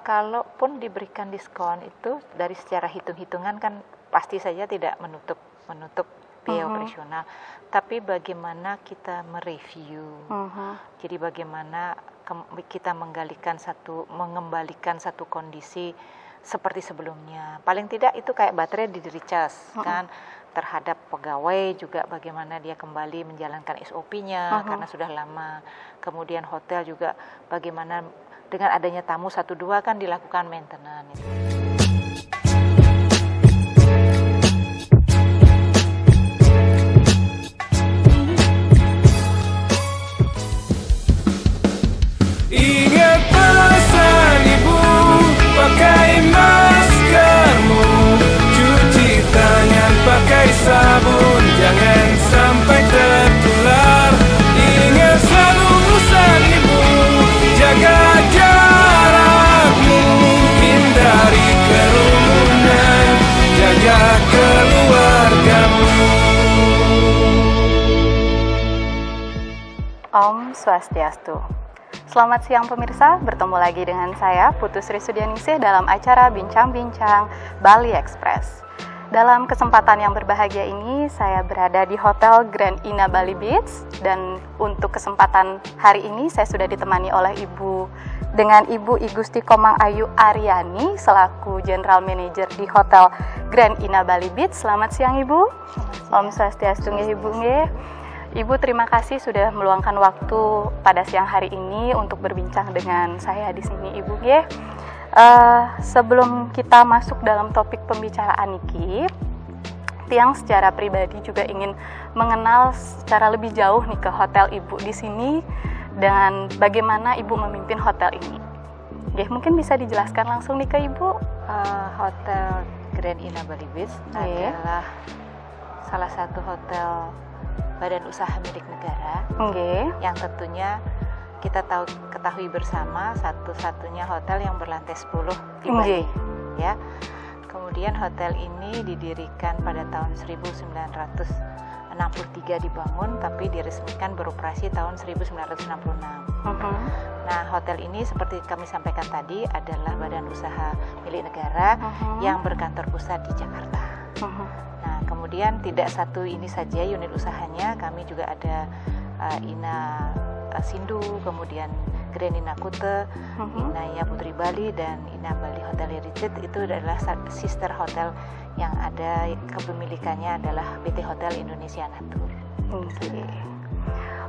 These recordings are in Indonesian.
Kalaupun diberikan diskon itu dari secara hitung-hitungan kan pasti saja tidak menutup biaya operasional. Tapi bagaimana kita mereview, jadi bagaimana kita mengembalikan satu kondisi seperti sebelumnya. Paling tidak itu kayak baterai di recharge kan, terhadap pegawai juga bagaimana dia kembali menjalankan SOP-nya karena sudah lama. Kemudian hotel juga bagaimana dengan adanya tamu 1-2 kan dilakukan maintenance. Ingat pesan ibu, pakai maskermu, cuci tangan pakai sabun, jangan sampai tertular. Ingat selalu pesan ibu, jaga jarakmu, hindari kerumunan, jaga keluargamu. Om Swastiastu. Selamat siang pemirsa, bertemu lagi dengan saya Putu Sri Sudianingsih dalam acara Bincang-Bincang Bali Express. Dalam kesempatan yang berbahagia ini, saya berada di Hotel Grand Ina Bali Beach, dan untuk kesempatan hari ini saya sudah ditemani oleh Ibu Igusti Komang Ayu Aryani selaku General Manager di Hotel Grand Ina Bali Beach. Selamat siang Ibu. Om Swastiastu nggih Ibu nggih. Ibu, terima kasih sudah meluangkan waktu pada siang hari ini untuk berbincang dengan saya di sini, Ibu. Sebelum kita masuk dalam topik pembicaraan Niki, Tiang secara pribadi juga ingin mengenal secara lebih jauh nih ke hotel Ibu di sini dengan bagaimana Ibu memimpin hotel ini. Mungkin bisa dijelaskan langsung nih ke Ibu. Hotel Grand Ina Bali Beach adalah salah satu hotel badan usaha milik negara, yang tentunya kita ketahui bersama satu-satunya hotel yang berlantai 10 di Bali. Ya. Kemudian hotel ini didirikan pada tahun 1963 dibangun, tapi diresmikan beroperasi tahun 1966. Nah, hotel ini seperti kami sampaikan tadi adalah badan usaha milik negara yang berkantor pusat di Jakarta. Nah, kemudian tidak satu ini saja unit usahanya, kami juga ada Ina Sindu, kemudian Grand Ina Kute, Ina Putri Bali, dan Ina Bali Hotel Retreat. Itu adalah sister hotel yang ada kepemilikannya adalah PT Hotel Indonesia Natur.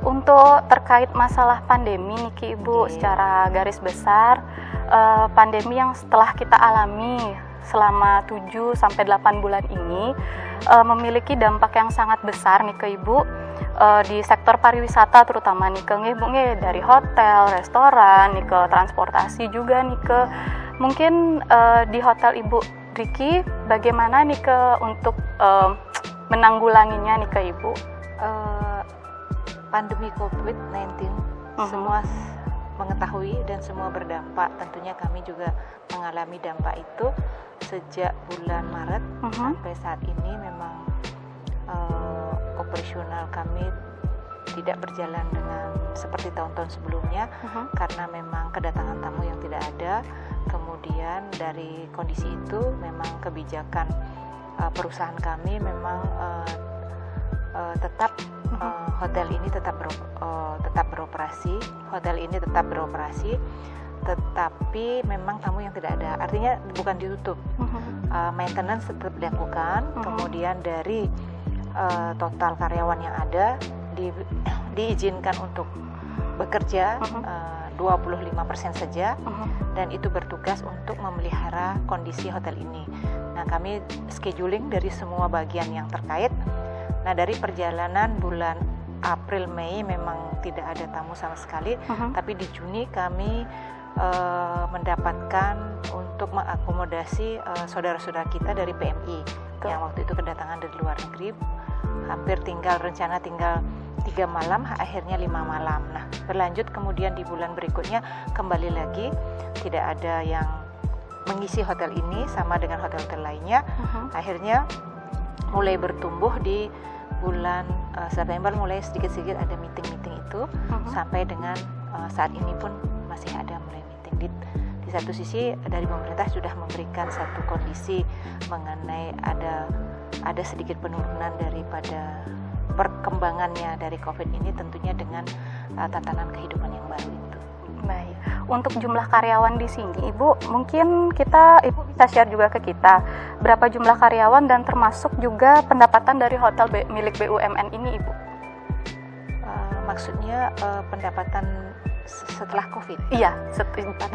Untuk terkait masalah pandemi nih Ibu, secara garis besar pandemi yang setelah kita alami selama 7-8 bulan ini memiliki dampak yang sangat besar nih ke Ibu di sektor pariwisata, terutama nih ke Ibu dari hotel, restoran, nih ke transportasi juga nih ke mungkin di hotel Ibu Riki, bagaimana nih ke untuk menanggulanginya nih ke Ibu? Pandemi COVID-19 semua mengetahui dan semua berdampak. Tentunya kami juga mengalami dampak itu sejak bulan Maret sampai saat ini. Memang operasional kami tidak berjalan dengan seperti tahun-tahun sebelumnya karena memang kedatangan tamu yang tidak ada. Kemudian dari kondisi itu memang kebijakan perusahaan kami memang tetap hotel ini tetap beroperasi. Hotel ini tetap beroperasi, tetapi memang tamu yang tidak ada. Artinya bukan ditutup. Maintenance tetap dilakukan. Kemudian dari total karyawan yang ada diizinkan untuk bekerja 25% saja, dan itu bertugas untuk memelihara kondisi hotel ini. Nah, kami scheduling dari semua bagian yang terkait. Nah, dari perjalanan bulan April Mei memang tidak ada tamu sama sekali, tapi di Juni kami mendapatkan untuk mengakomodasi saudara-saudara kita dari PMI yang waktu itu kedatangan dari luar negeri, hampir rencana tinggal 3 malam, akhirnya 5 malam. Nah, berlanjut kemudian di bulan berikutnya kembali lagi tidak ada yang mengisi hotel ini sama dengan hotel-hotel lainnya. Akhirnya mulai bertumbuh di bulan September, mulai sedikit-sedikit ada meeting-meeting itu sampai dengan saat ini pun masih ada mulai meeting di Di satu sisi dari pemerintah sudah memberikan satu kondisi mengenai ada sedikit penurunan daripada perkembangannya dari COVID ini, tentunya dengan tatanan kehidupan yang baru itu. Baik. Untuk jumlah karyawan di sini, Ibu, mungkin Ibu bisa share juga ke kita berapa jumlah karyawan dan termasuk juga pendapatan dari hotel milik BUMN ini, Ibu. Maksudnya pendapatan setelah COVID? Iya,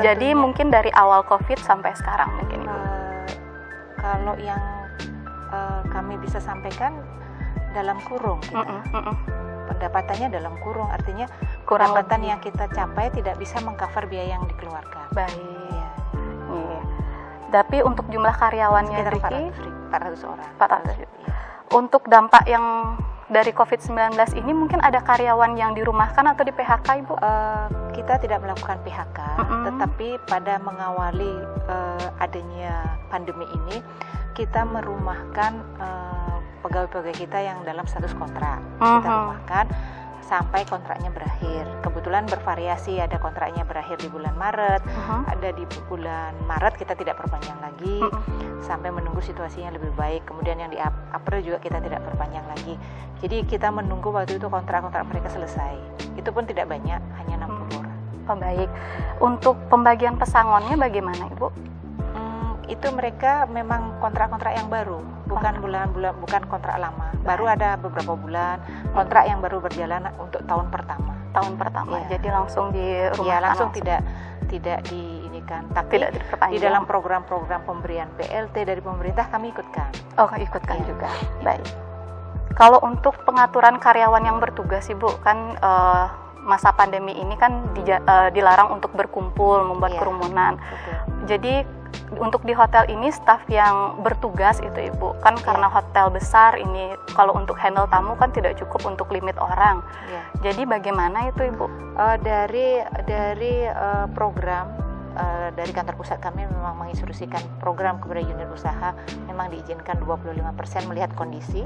jadi mungkin dari awal COVID sampai sekarang mungkin, Ibu. Kalau yang kami bisa sampaikan dalam kurung kita. Pendapatannya dalam kurung, artinya pendapatan yang kita capai tidak bisa mengcover biaya yang dikeluarkan. Baik. Iya. Tapi untuk jumlah karyawannya sekitar 400 orang. 400. Iya. Untuk dampak yang dari COVID-19 ini mungkin ada karyawan yang dirumahkan atau di PHK, Ibu? Kita tidak melakukan PHK, tetapi pada mengawali adanya pandemi ini, kita merumahkan pegawai-pegawai kita yang dalam status kontrak. Kita rumahkan sampai kontraknya berakhir. Kebetulan bervariasi, ada kontraknya berakhir di bulan Maret, ada di bulan Maret kita tidak perpanjang lagi, sampai menunggu situasinya lebih baik. Kemudian yang di April juga kita tidak perpanjang lagi. Jadi kita menunggu waktu itu kontrak-kontrak mereka selesai. Itu pun tidak banyak, hanya 60 orang. Oh, baik. Untuk pembagian pesangonnya bagaimana, Ibu? Itu mereka memang kontrak-kontrak yang baru, bukan bulan-bulan, bukan kontrak lama. Baru ada beberapa bulan kontrak yang baru berjalan untuk tahun pertama. Ya. Jadi langsung di rumah. Ya, langsung tidak diinikan, tapi tidak di dalam program-program pemberian PLT dari pemerintah kami ikutkan. Oh, ikutkan juga. Baik. Kalau untuk pengaturan karyawan yang bertugas, Ibu, kan masa pandemi ini kan dilarang untuk berkumpul, membuat kerumunan. Betul. Jadi untuk di hotel ini staf yang bertugas itu, Ibu, kan karena hotel besar ini, kalau untuk handle tamu kan tidak cukup untuk limit orang. Jadi bagaimana itu, Ibu? Dari program dari kantor pusat kami memang menginstruksikan program kepada unit usaha memang diizinkan 25% melihat kondisi.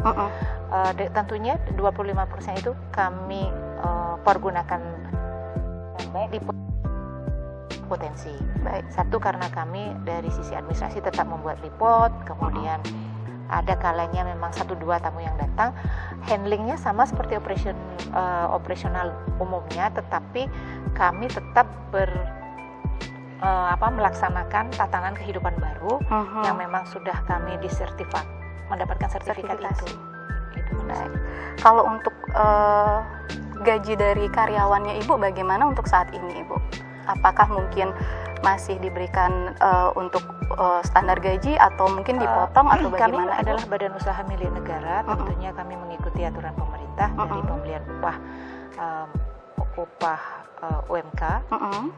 Tentunya 25% itu kami pergunakan baik di potensi. Baik. Satu, karena kami dari sisi administrasi tetap membuat report, kemudian ada kalanya memang 1-2 tamu yang datang, handlingnya sama seperti operasional umumnya, tetapi kami tetap melaksanakan tatanan kehidupan baru yang memang sudah kami mendapatkan sertifikat itu. Baik. Kalau untuk gaji dari karyawannya, Ibu, bagaimana untuk saat ini, Ibu? Apakah mungkin masih diberikan untuk standar gaji atau mungkin dipotong atau bagaimana? Kami adalah badan usaha milik negara, tentunya kami mengikuti aturan pemerintah dari pembelian upah UMK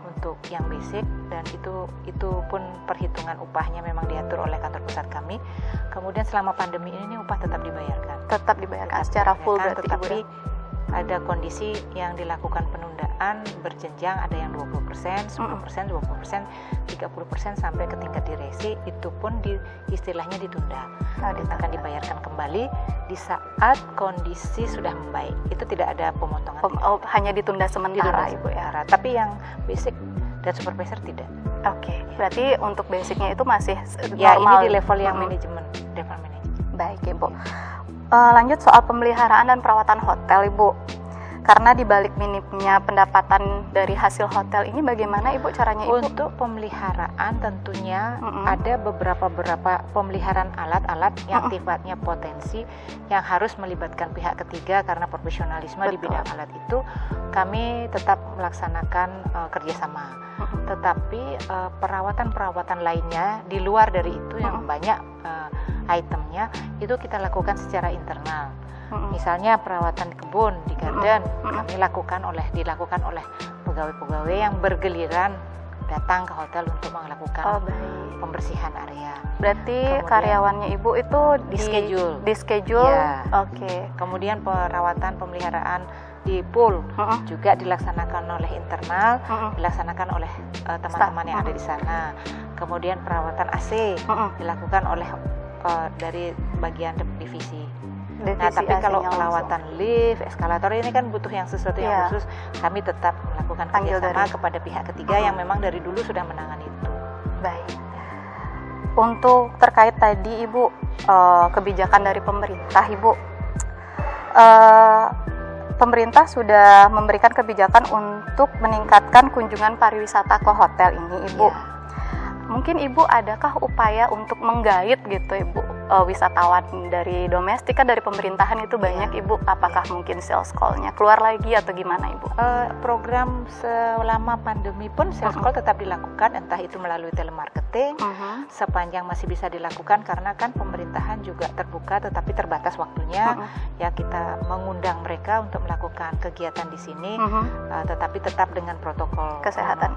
untuk yang basic, dan itu pun perhitungan upahnya memang diatur oleh kantor pusat kami. Kemudian selama pandemi ini upah tetap dibayarkan secara full, berarti, tetapi Ibu, ada kondisi yang dilakukan penundaan berjenjang, ada yang 20%, 10%, 20%, 30% sampai ke tingkat diresi, itu pun istilahnya ditunda. Akan dibayarkan kembali di saat kondisi sudah membaik. Itu tidak ada pemotongan. Hanya ditunda sementara, Ibu, ya. Tapi yang basic dan supervisor tidak. Oke. Berarti untuk basicnya itu masih ya, normal. Ini di level yang manajemen, level manajemen. Baik, Ibu. Lanjut soal pemeliharaan dan perawatan hotel, Ibu. Karena di balik minimnya pendapatan dari hasil hotel ini, bagaimana, Ibu, caranya, Ibu? Untuk pemeliharaan tentunya ada beberapa pemeliharaan alat-alat yang sifatnya potensi yang harus melibatkan pihak ketiga, karena profesionalisme di bidang alat itu kami tetap melaksanakan kerjasama. Tetapi perawatan-perawatan lainnya di luar dari itu yang banyak itemnya itu kita lakukan secara internal. Misalnya perawatan kebun di garden kami dilakukan oleh pegawai-pegawai yang bergiliran datang ke hotel untuk melakukan pembersihan area. Berarti karyawannya Ibu itu di schedule. Ya. Oke. Kemudian perawatan pemeliharaan di pool juga dilaksanakan oleh internal, dilaksanakan oleh teman-teman yang ada di sana. Kemudian perawatan AC dilakukan oleh dari bagian divisi. Tapi kalau perawatan lift, eskalator ini kan butuh sesuatu yang khusus, kami tetap melakukan kerjasama kepada pihak ketiga yang memang dari dulu sudah menangani itu. Baik. Untuk terkait tadi Ibu, kebijakan dari pemerintah Ibu, pemerintah sudah memberikan kebijakan untuk meningkatkan kunjungan pariwisata ke hotel ini Ibu. Ya. Mungkin Ibu adakah upaya untuk menggait gitu Ibu, wisatawan dari domestik, kan dari pemerintahan itu banyak Ibu, apakah mungkin sales call-nya keluar lagi atau gimana Ibu? Program selama pandemi pun sales call tetap dilakukan, entah itu melalui telemarketing, sepanjang masih bisa dilakukan karena kan pemerintahan juga terbuka tetapi terbatas waktunya. Ya, kita mengundang mereka untuk melakukan kegiatan di sini, tetapi tetap dengan protokol kesehatan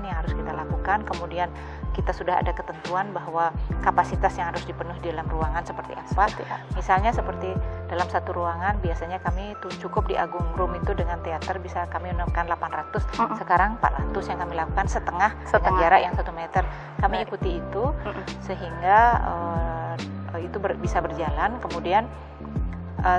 yang harus kita lakukan. Kemudian kita sudah ada ketentuan bahwa kapasitas yang harus dipenuhi di dalam ruangan seperti apa. Misalnya seperti dalam satu ruangan biasanya kami cukup di Agung Room itu dengan teater bisa kami menemukan 800. Sekarang 400 yang kami lakukan setengah dengan jarak yang 1 meter. Kami ikuti itu sehingga itu bisa berjalan. Kemudian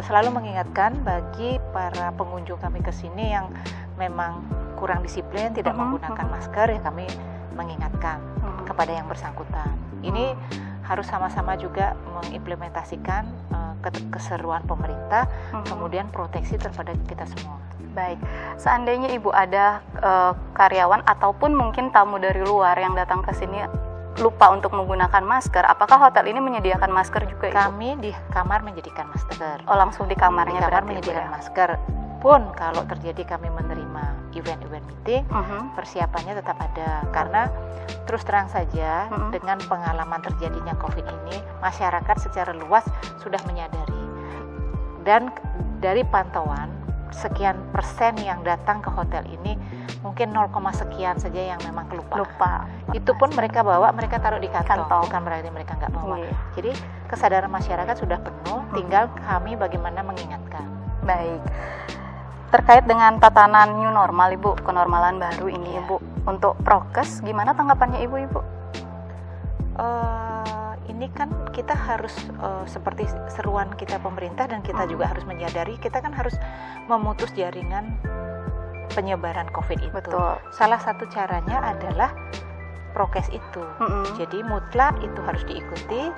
selalu mengingatkan bagi para pengunjung kami ke sini yang memang kurang disiplin, tidak menggunakan masker, ya kami mengingatkan kepada yang bersangkutan. Ini harus sama-sama juga mengimplementasikan keseruan pemerintah, kemudian proteksi terhadap kita semua. Baik, seandainya Ibu ada karyawan ataupun mungkin tamu dari luar yang datang ke sini lupa untuk menggunakan masker, apakah hotel ini menyediakan masker juga Ibu? Kami di kamar menyediakan masker. Oh, langsung di kamarnya? Di kamar menyediakan masker. Pun kalau terjadi kami menerima event-event meeting, persiapannya tetap ada. Karena terus terang saja dengan pengalaman terjadinya COVID ini, masyarakat secara luas sudah menyadari. Dan dari pantauan, sekian persen yang datang ke hotel ini mungkin 0, sekian saja yang memang lupa. Itu pun mereka bawa, mereka taruh di kantong. Bukan berarti mereka nggak bawa. Jadi kesadaran masyarakat sudah penuh, tinggal kami bagaimana mengingatkan. Baik. Terkait dengan tatanan new normal Ibu, kenormalan baru ini Ibu, untuk prokes gimana tanggapannya Ibu? Ini kan kita harus seperti seruan kita pemerintah dan kita juga harus menyadari kita kan harus memutus jaringan penyebaran COVID itu. Betul. Salah satu caranya adalah prokes itu. Jadi mutlak itu harus diikuti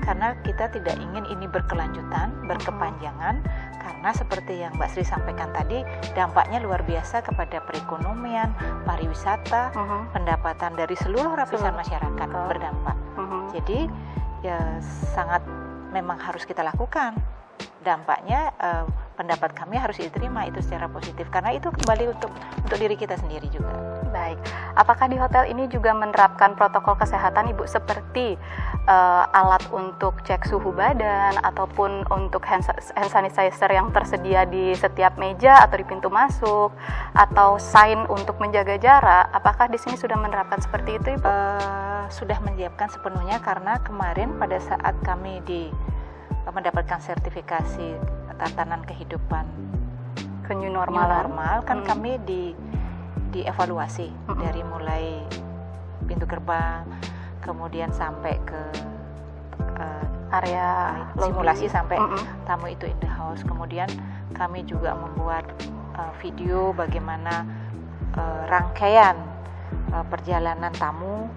karena kita tidak ingin ini berkelanjutan, berkepanjangan, karena seperti yang Mbak Sri sampaikan tadi, dampaknya luar biasa kepada perekonomian, pariwisata, pendapatan dari seluruh lapisan masyarakat berdampak. Jadi ya sangat memang harus kita lakukan. Dampaknya pendapat kami harus diterima itu secara positif karena itu kembali untuk diri kita sendiri juga. Baik, apakah di hotel ini juga menerapkan protokol kesehatan Ibu seperti alat untuk cek suhu badan ataupun untuk hand sanitizer yang tersedia di setiap meja atau di pintu masuk atau sign untuk menjaga jarak? Apakah di sini sudah menerapkan seperti itu Ibu? Sudah menyiapkan sepenuhnya karena kemarin pada saat kami mendapatkan sertifikasi tatanan kehidupan ke new normal kan kami dievaluasi dari mulai pintu gerbang kemudian sampai ke area simulasi sampai tamu itu in the house. Kemudian kami juga membuat video bagaimana rangkaian perjalanan tamu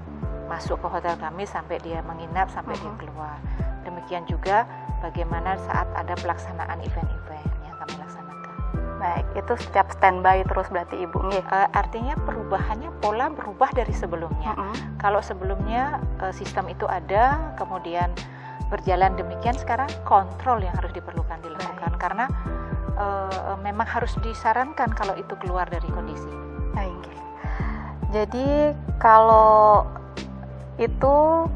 masuk ke hotel kami sampai dia menginap sampai dia keluar. Demikian juga bagaimana saat ada pelaksanaan event-event yang kami laksanakan. Baik, itu setiap standby terus berarti Ibu? Artinya perubahannya pola berubah dari sebelumnya. Kalau sebelumnya sistem itu ada, kemudian berjalan demikian, sekarang kontrol yang harus dilakukan. Karena memang harus disarankan kalau itu keluar dari kondisi. Baik. Jadi kalau itu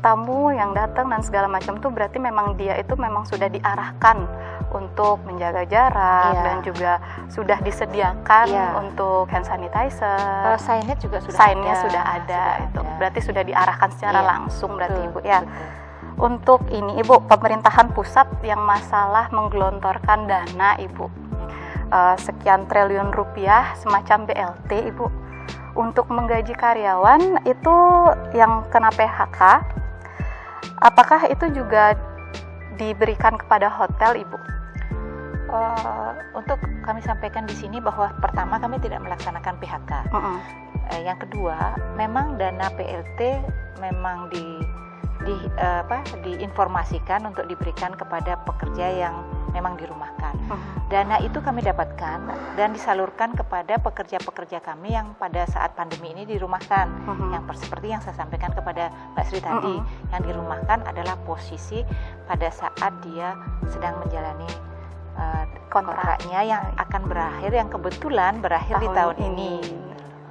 tamu yang datang dan segala macam tuh berarti memang dia itu memang sudah diarahkan untuk menjaga jarak dan juga sudah disediakan untuk hand sanitizer. Signnya juga sudah ada. Berarti sudah diarahkan secara langsung berarti Ibu ya. Betul. Untuk ini Ibu, pemerintahan pusat yang masalah menggelontorkan dana Ibu sekian triliun rupiah semacam BLT Ibu untuk menggaji karyawan itu yang kena PHK. Apakah itu juga diberikan kepada hotel Ibu? Untuk kami sampaikan di sini bahwa pertama kami tidak melaksanakan PHK. Yang kedua, memang dana PLT memang diinformasikan untuk diberikan kepada pekerja yang memang dirumahkan. Dana itu kami dapatkan dan disalurkan kepada pekerja-pekerja kami yang pada saat pandemi ini dirumahkan. Seperti yang saya sampaikan kepada Mbak Sri tadi, yang dirumahkan adalah posisi pada saat dia sedang menjalani kontraknya yang akan berakhir, yang kebetulan berakhir di tahun ini.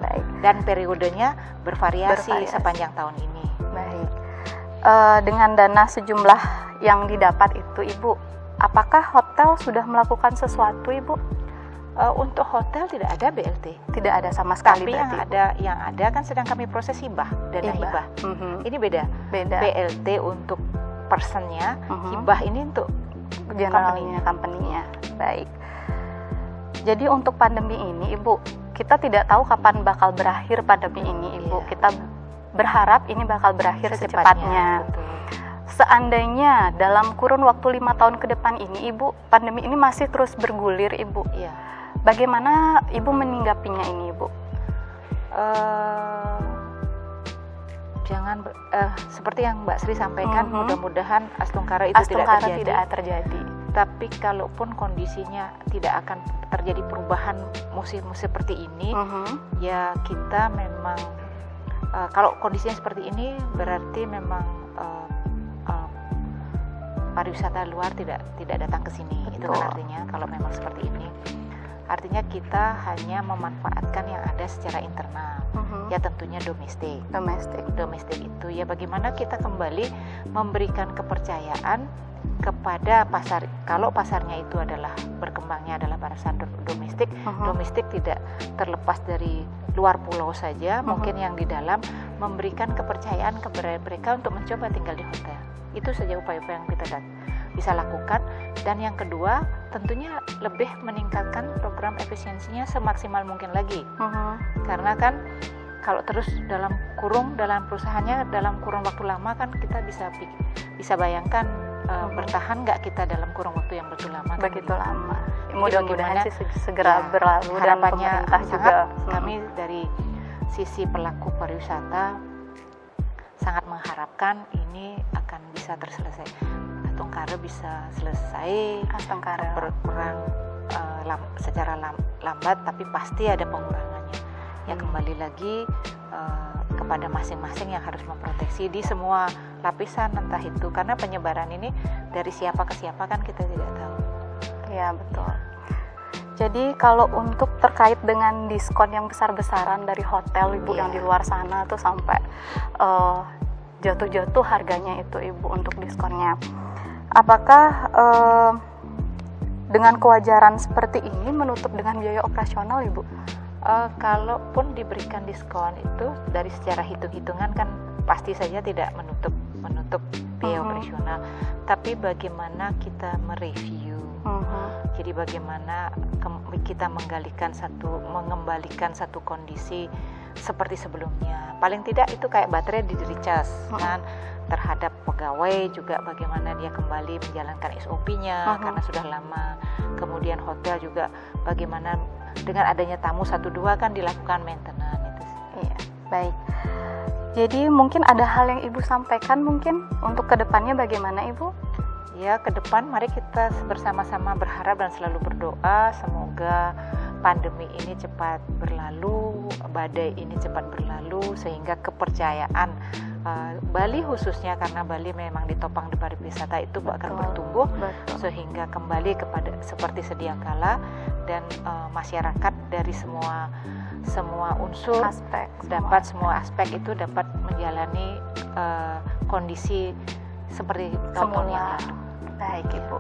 Baik. Dan periodenya bervariasi sepanjang tahun ini. Baik. Dengan dana sejumlah yang didapat itu, Ibu, apakah hotel sudah melakukan sesuatu, Ibu? Untuk hotel tidak ada BLT. Tidak ada sama sekali. Tapi berarti, yang ada kan sedang kami proses hibah, dana hibah. Ini beda. BLT untuk personnya, hibah ini untuk generalnya, company-nya. Baik. Jadi untuk pandemi ini, Ibu, kita tidak tahu kapan bakal berakhir pandemi ini, Ibu. Kita berharap ini bakal berakhir secepatnya. Betul. Seandainya dalam kurun waktu 5 tahun ke depan ini, Ibu, pandemi ini masih terus bergulir, Ibu. Iya. Bagaimana Ibu menanggapinya ini, Ibu? Seperti yang Mbak Sri sampaikan, mudah-mudahan Astungkara itu tidak terjadi. Tapi kalaupun kondisinya tidak akan terjadi perubahan musim seperti ini, ya kita memang kalau kondisinya seperti ini berarti memang pariwisata luar tidak datang ke sini. Betul. Itu kan artinya kalau memang seperti ini. Artinya kita hanya memanfaatkan yang ada secara internal. Ya tentunya domestik. Domestik itu ya bagaimana kita kembali memberikan kepercayaan kepada pasar. Kalau pasarnya itu adalah berkembangnya adalah pasar domestik, domestik tidak terlepas dari luar pulau saja, mungkin yang di dalam, memberikan kepercayaan kepada mereka untuk mencoba tinggal di hotel. Itu saja upaya-upaya yang kita bisa lakukan. Dan yang kedua, tentunya lebih meningkatkan program efisiensinya semaksimal mungkin lagi. Karena kan kalau terus dalam perusahaannya dalam kurun waktu lama kan kita bisa bayangkan bertahan nggak kita dalam kurun waktu yang begitu lama. Mudah-mudahan sih segera berlalu, dan pemerintah juga. Kami dari sisi pelaku pariwisata sangat mengharapkan ini akan bisa terselesai. Astungkara bisa selesai, berkurang secara lambat, tapi pasti ada pengurangannya. Ya kembali lagi kepada masing-masing yang harus memproteksi di semua lapisan, entah itu karena penyebaran ini dari siapa ke siapa kan kita tidak tahu. Ya betul. Jadi kalau untuk terkait dengan diskon yang besar-besaran dari hotel, Ibu, yang di luar sana tuh sampai jatuh-jatuh harganya itu, Ibu, untuk diskonnya. Apakah dengan kewajaran seperti ini menutup dengan biaya operasional, Ibu? Kalaupun diberikan diskon itu dari secara hitung-hitungan kan pasti saja tidak menutup biaya operasional, tapi bagaimana kita mereview, jadi bagaimana kita mengembalikan satu kondisi seperti sebelumnya. Paling tidak itu kayak baterai di recharge kan, terhadap pegawai juga bagaimana dia kembali menjalankan SOP-nya karena sudah lama. Kemudian hotel juga bagaimana dengan adanya tamu 1-2 kan dilakukan maintenance itu. Iya, baik. Jadi mungkin ada hal yang Ibu sampaikan mungkin untuk kedepannya bagaimana, Ibu? Ya, ke depan mari kita bersama-sama berharap dan selalu berdoa semoga pandemi ini cepat berlalu, badai ini cepat berlalu, sehingga kepercayaan Bali khususnya, karena Bali memang ditopang di pariwisata itu akan bertumbuh, sehingga kembali kepada seperti sedia kala, dan masyarakat dari semua unsur semua aspek itu dapat menjalani kondisi seperti tahun yang lalu. Baik, Ibu.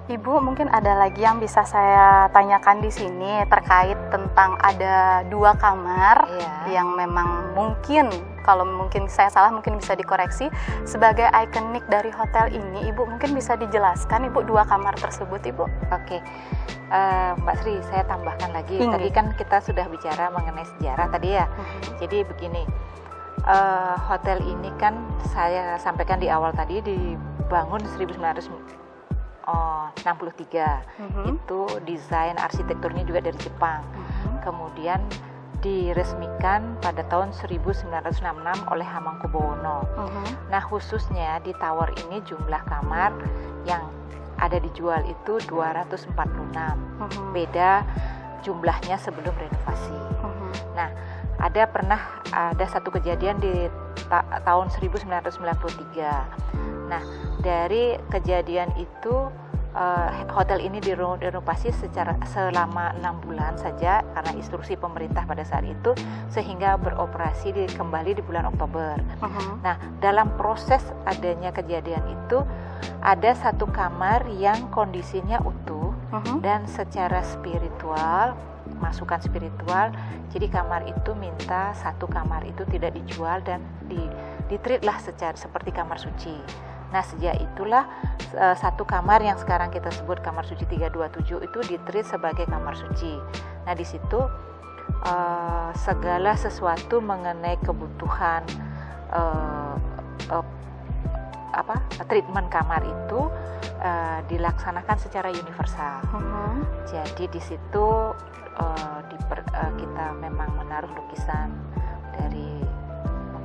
Ibu, mungkin ada lagi yang bisa saya tanyakan di sini terkait tentang ada 2 kamar yang memang mungkin, kalau mungkin saya salah mungkin bisa dikoreksi, sebagai ikonik dari hotel ini. Ibu mungkin bisa dijelaskan, Ibu, 2 kamar tersebut, Ibu? Oke. Mbak Sri, saya tambahkan lagi. Tadi kan kita sudah bicara mengenai sejarah tadi ya. Jadi begini, hotel ini kan saya sampaikan di awal tadi dibangun 1963. Itu desain arsitekturnya juga dari Jepang. Kemudian diresmikan pada tahun 1966 oleh Hamengkubuwono. Nah, khususnya di tower ini jumlah kamar yang ada dijual itu 246. Beda jumlahnya sebelum renovasi. Nah, ada satu kejadian di tahun 1993. Nah, dari kejadian itu hotel ini direnovasi selama 6 bulan saja karena instruksi pemerintah pada saat itu, sehingga beroperasi kembali di bulan Oktober. Nah, dalam proses adanya kejadian itu ada satu kamar yang kondisinya utuh dan secara spiritual, masukan spiritual, jadi kamar itu minta satu kamar itu tidak dijual dan ditreatlah seperti kamar suci. Nah, sejak itulah satu kamar yang sekarang kita sebut kamar suci 327 itu ditreat sebagai kamar suci. Nah, di situ segala sesuatu mengenai kebutuhan treatment kamar itu dilaksanakan secara universal. Jadi di situ kita memang menaruh lukisan dari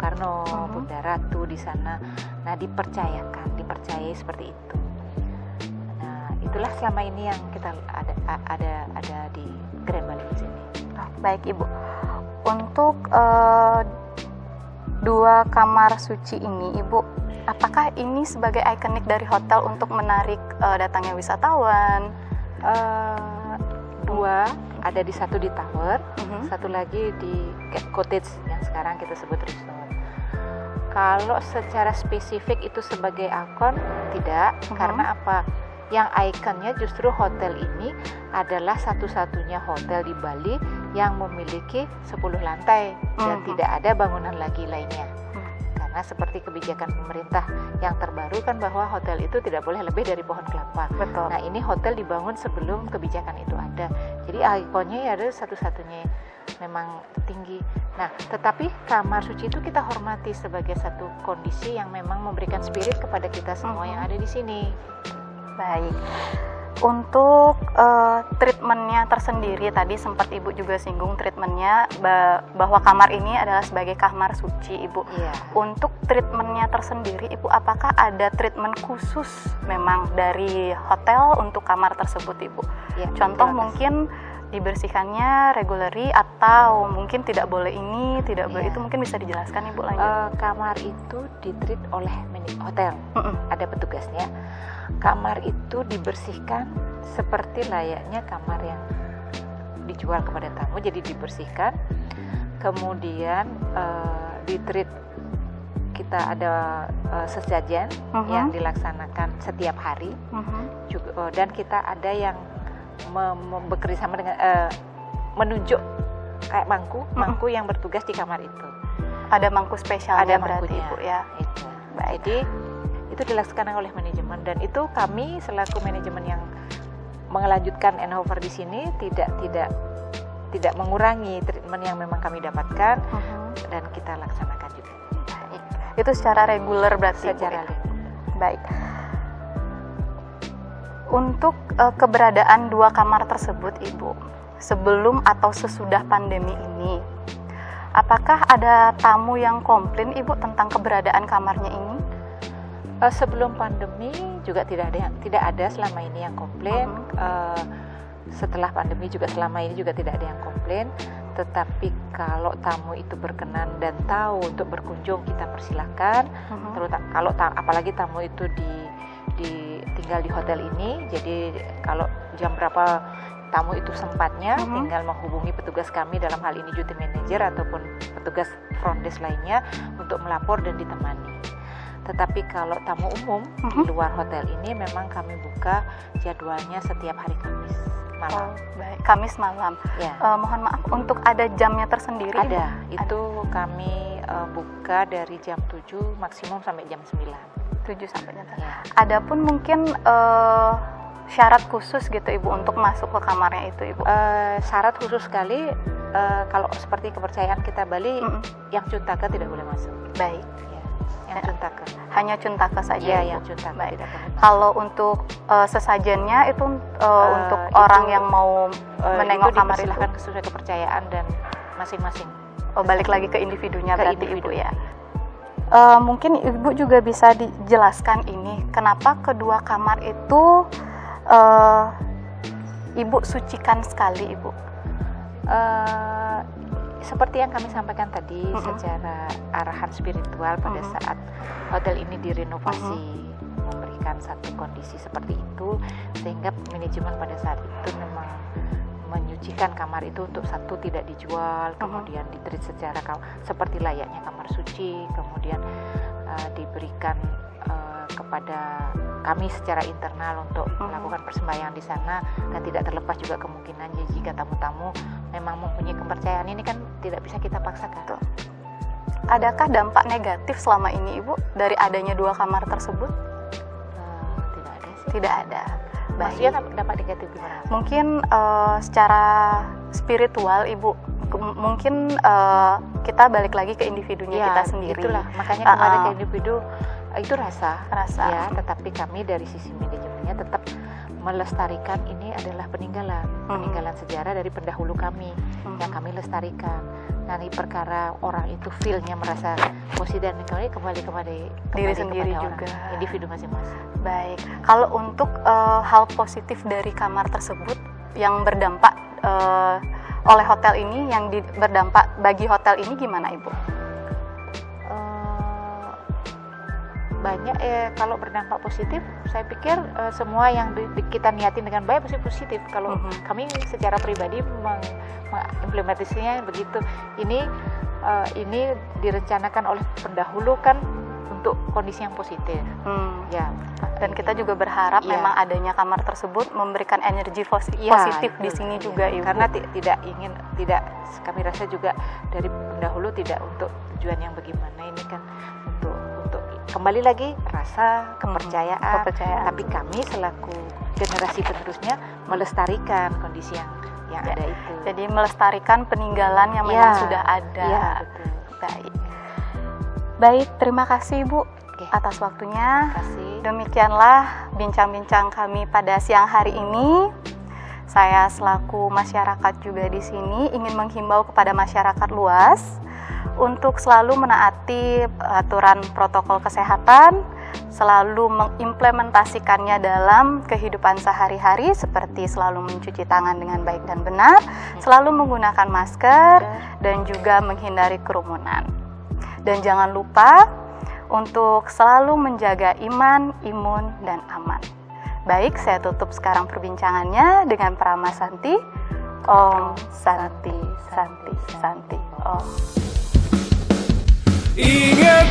Soekarno, Bunda Ratu di sana. Nah, dipercayai seperti itu. Nah, itulah selama ini yang kita ada di Grand Bali di sini. Baik, Ibu. Untuk dua kamar suci ini, Ibu, apakah ini sebagai ikonik dari hotel untuk menarik datangnya wisatawan? Dua, ada satu di tower, satu lagi di cottage yang sekarang kita sebut resort. Kalau secara spesifik itu sebagai ikon, tidak, karena apa? Yang ikonnya justru hotel ini adalah satu-satunya hotel di Bali yang memiliki 10 lantai dan tidak ada bangunan lagi lainnya. Karena seperti kebijakan pemerintah yang terbaru kan bahwa hotel itu tidak boleh lebih dari pohon kelapa. Betul. Nah, ini hotel dibangun sebelum kebijakan itu ada. Jadi ikonnya ya ada satu-satunya memang tinggi. Nah, tetapi kamar suci itu kita hormati sebagai satu kondisi yang memang memberikan spirit kepada kita semua yang ada di sini. Baik. Untuk treatmentnya tersendiri, tadi sempat Ibu juga singgung treatmentnya bahwa kamar ini adalah sebagai kamar suci, Ibu. Iya. Untuk treatmentnya tersendiri, Ibu, apakah ada treatment khusus memang dari hotel untuk kamar tersebut, Ibu? Ya, Contoh mungkin dibersihkannya regularly atau mungkin tidak boleh ini, tidak boleh itu, mungkin bisa dijelaskan, Ibu, lanjut. Kamar itu ditreat oleh hotel, ada petugasnya. Kamar itu dibersihkan seperti layaknya kamar yang dijual kepada tamu, jadi dibersihkan, kemudian ditreat. Kita ada sesajen yang dilaksanakan setiap hari, dan kita ada yang bekerja sama dengan menunjuk kayak mangku yang bertugas di kamar itu. Ada mangku spesialnya, ada berarti, mangkunya, Ibu, ya. Itu. Jadi itu dilaksanakan oleh manajemen, dan itu kami selaku manajemen yang melanjutkan Enhover di sini tidak mengurangi treatment yang memang kami dapatkan dan kita laksanakan juga. Baik. Itu secara reguler berarti, secara Ibu, ya? Baik. Untuk keberadaan dua kamar tersebut, Ibu, sebelum atau sesudah pandemi ini, apakah ada tamu yang komplain, Ibu, tentang keberadaan kamarnya ini? Sebelum pandemi juga tidak ada selama ini yang komplain. Setelah pandemi juga selama ini juga tidak ada yang komplain. Tetapi kalau tamu itu berkenan dan tahu untuk berkunjung, kita persilahkan. Kalau apalagi tamu itu tinggal di hotel ini, jadi kalau jam berapa tamu itu sempatnya, tinggal menghubungi petugas kami, dalam hal ini duty manager ataupun petugas front desk lainnya, untuk melapor dan ditemani. Tetapi kalau tamu umum di luar hotel ini memang kami buka jadwalnya setiap hari Kamis malam. Baik. Kamis malam. Ya. Mohon maaf, untuk ada jamnya tersendiri? Ada. Ibu? Itu kami buka dari jam 7 maksimum sampai jam 9. 7 sampai jam 9. Ya. Adapun mungkin syarat khusus gitu, Ibu, untuk masuk ke kamarnya itu, Ibu? Syarat khusus sekali, kalau seperti kepercayaan kita Bali, yang cuntaka tidak boleh masuk. Baik. Yang cuntaka. Hanya cuntaka saja. Iya, Ibu? yang cuntaka. Baik. Tidak boleh masuk. Kalau untuk sesajennya itu untuk orang yang mau menengok kamar itu, silahkan sesuai kepercayaan dan masing-masing. Oh, balik lagi ke individunya Ke berarti individu. Ibu ya. Mungkin Ibu juga bisa dijelaskan ini, kenapa kedua kamar itu Ibu sucikan sekali, Ibu? Seperti yang kami sampaikan tadi, secara arahan spiritual pada saat hotel ini direnovasi, memberikan satu kondisi seperti itu, sehingga manajemen pada saat itu memang menyucikan kamar itu untuk satu tidak dijual, kemudian ditreat secara seperti layaknya kamar suci, kemudian diberikan kepada kami secara internal untuk melakukan persembahyaan di sana, dan tidak terlepas juga kemungkinan jika tamu-tamu memang mempunyai kepercayaan ini kan tidak bisa kita paksakan. Adakah dampak negatif selama ini Ibu dari adanya dua kamar tersebut? Tidak ada sih. Tidak ada. Maksudnya dampak negatif gimana? Mungkin secara spiritual Ibu, mungkin kita balik lagi ke individunya kita sendiri. Itulah, makanya kembali ke individu itu rasa. Ya, Tetapi kami dari sisi manajemennya tetap melestarikan ini adalah peninggalan sejarah dari pendahulu kami yang kami lestarikan. Nah, ini perkara orang itu feel-nya merasa positif dan kembali diri sendiri juga, individu masing-masing. Baik, kalau untuk hal positif dari kamar tersebut yang berdampak oleh hotel ini, yang berdampak bagi hotel ini gimana Ibu? Banyak kalau berdampak positif, saya pikir semua yang kita niatin dengan baik pasti positif. Kalau kami secara pribadi mengimplementasinya begitu. Ini direncanakan oleh pendahulu kan untuk kondisi yang positif. Ya. Dan kita juga berharap memang adanya kamar tersebut memberikan energi positif di sini juga Ibu. Karena tidak kami rasa juga dari pendahulu tidak untuk tujuan yang bagaimana, ini kan untuk kembali lagi rasa kepercayaan. Tapi kami selaku generasi penerusnya melestarikan kondisi yang ada itu. Jadi melestarikan peninggalan yang memang sudah ada. Ya, betul. Baik, terima kasih Ibu atas waktunya. Terima kasih. Demikianlah bincang-bincang kami pada siang hari ini. Saya selaku masyarakat juga di sini ingin menghimbau kepada masyarakat luas untuk selalu menaati aturan protokol kesehatan, selalu mengimplementasikannya dalam kehidupan sehari-hari, seperti selalu mencuci tangan dengan baik dan benar, selalu menggunakan masker, dan juga menghindari kerumunan. Dan jangan lupa untuk selalu menjaga iman, imun, dan aman. Baik, saya tutup sekarang perbincangannya dengan Parama Santi. Om Santi, Santi, Santi, Om. Ingat